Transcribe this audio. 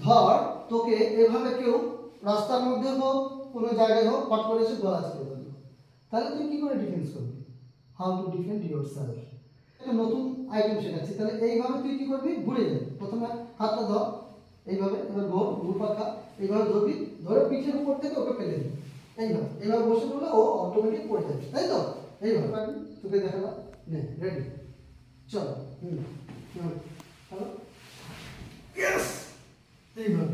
ধর তোকে এভাবে কেউ রাস্তার মধ্যে হোক কোনো জায়গায় হোক পট করে এসে গলা চেপে ধরলো, তাহলে তুই কি করে ডিফেন্স করবি? How to defend your self. একটা নতুন আইটেম শেখাচ্ছি। তাহলে এইভাবে তুই কি করবি? ঘুরে যাবি। প্রথমে হাতটা ধর এইভাবে, এবার ঘুরপাখা এইভাবে ধরবি, ধরে পিঠের উপর থেকে ওকে ফেলে দিবি। এইভাবে এইভাবে বসে পড়লে ও অটোমেটিক পড়ে যাবে, তাই তো? এইভাবে পারবি? তোকে দেখালাম, নে রেডি, চলো। চলো, এইভাবে